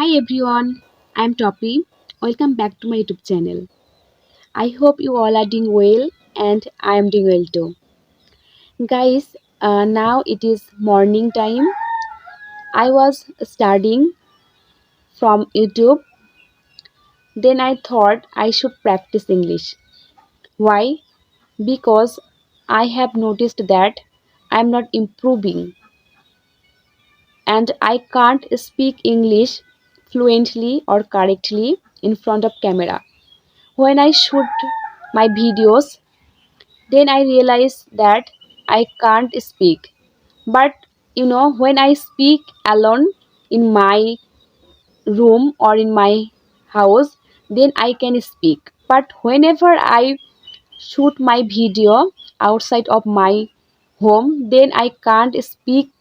Hi everyone, I'm Toppy. Welcome back to my YouTube channel. I hope you all are doing well and I am doing well too. Guys, now it is morning time. I was studying from YouTube. Then I thought I should practice English. Why? Because I have noticed that I'm not improving and I can't speak English fluently or correctly in front of camera. When I shoot my videos, then I realize that I can't speak. But when I speak alone in my room or in my house, then I can speak. But whenever I shoot my video outside of my home, then I can't speak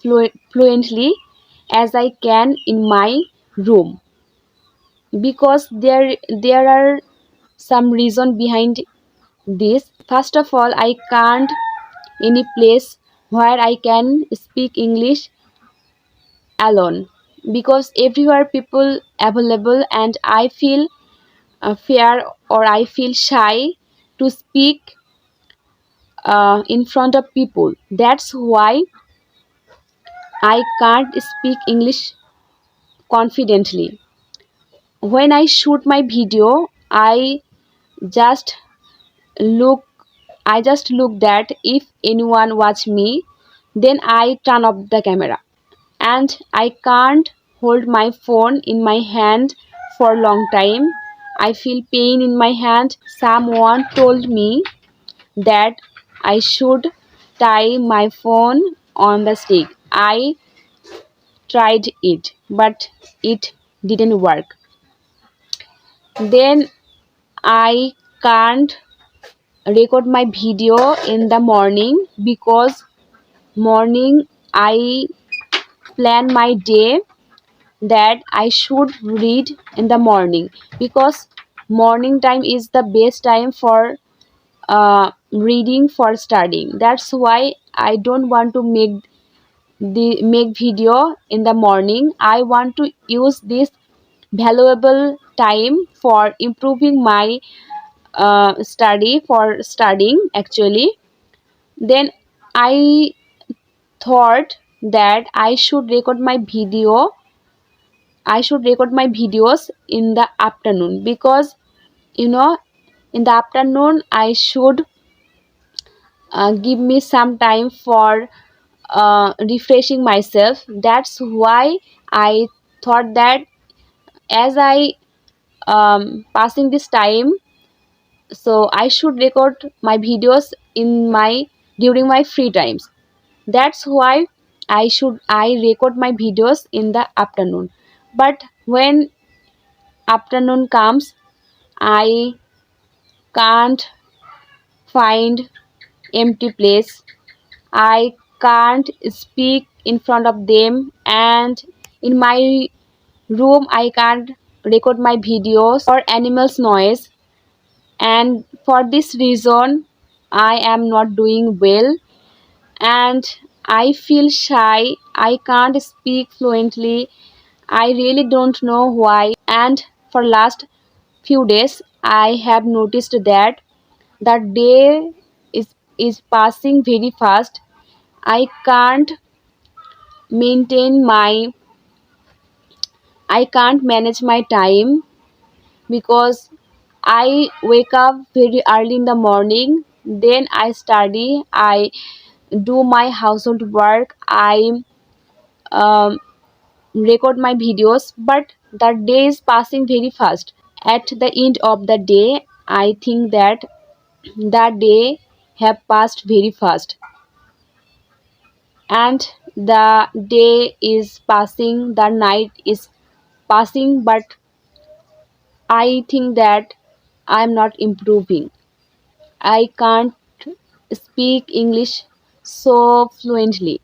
fluently as I can in my room because there are some reason behind this. First of all, I can't any place where I can speak English alone because everywhere people available and I feel fear or I feel shy to speak in front of people. That's why I can't speak English confidently. When I shoot my video, just look I just look that if anyone watch me, then I turn off the camera. And I can't hold my phone in my hand for a long time. I feel pain in my hand. Someone told me that I should tie my phone on the stick. I tried it, but it didn't work. Then I can't record my video in the morning because morning I plan my day that I should read in the morning because morning time is the best time for reading for studying. That's why I don't want to make video in the morning. I want to use this valuable time for improving my study for studying actually. Then I thought that I should record my videos in the afternoon because you know in the afternoon I should give me some time for refreshing myself. That's why I thought that as I passing this time, so I should record my videos in my during my free times. That's why I record my videos in the afternoon. But when afternoon comes, I can't find empty place. I can't speak in front of them, and in my room I can't record my videos or animals noise. And for this reason I am not doing well and I feel shy. I can't speak fluently. I really don't know why. And for last few days I have noticed that the day is passing very fast. I can't maintain my I can't manage my time because I wake up very early in the morning, then I study, I do my household work, I um, record my videos, but the day is passing very fast. At the end of the day, I think that the day have passed very fast and the day is passing, the night is passing, but I think that I'm not improving. I can't speak English so fluently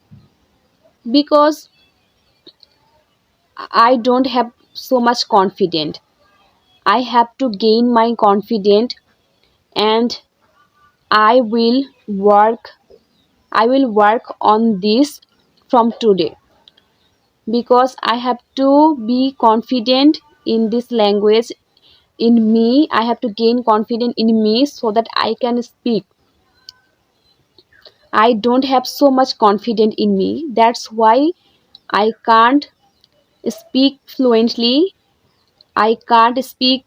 because I don't have so much confidence. I have to gain my confidence and I will work I will work on this from today. because I have to be confident in this language, in me. I have to gain confidence in me so that I can speak. I don't have so much confidence in me. That's why I can't speak fluently. I can't speak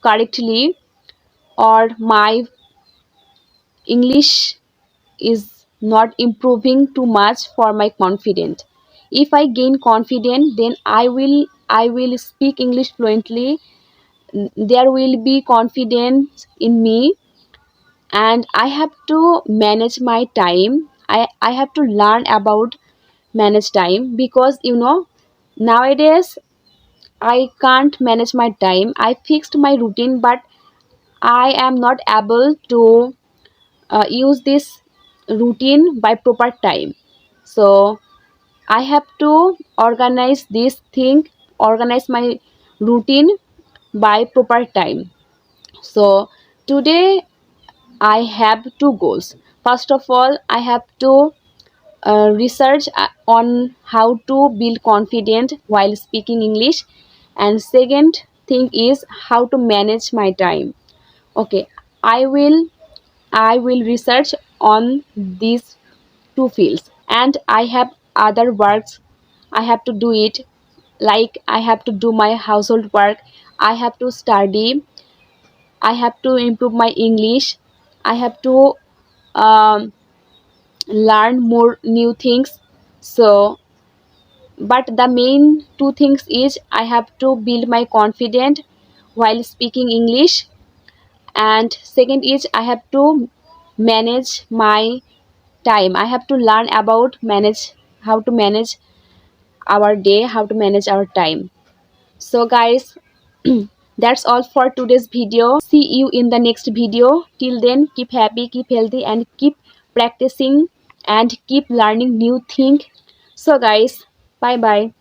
correctly, or my English is not improving too much for my confidence. If I gain confidence, then I will speak English fluently. There will be confidence in me, and I have to manage my time. I have to learn about manage time, because nowadays I can't manage my time. I fixed my routine, but I am not able to use this routine by proper time. So I have to organize this thing, organize my routine by proper time. So today I have two goals. First of all, I have to research on how to build confidence while speaking English, and second thing is how to manage my time. Okay, I will I will research on these two fields, and I have other works I have to do it, like I have to do my household work, I have to study, I have to improve my English, I have to um, learn more new things. So but the main two things is I have to build my confidence while speaking English, and second is I have to manage my time. I have to learn about manage how to manage our day, how to manage our time. So guys, that's all for today's video. See you in the next video. Till then, keep happy, keep healthy, and keep practicing and keep learning new thing. So guys, bye bye.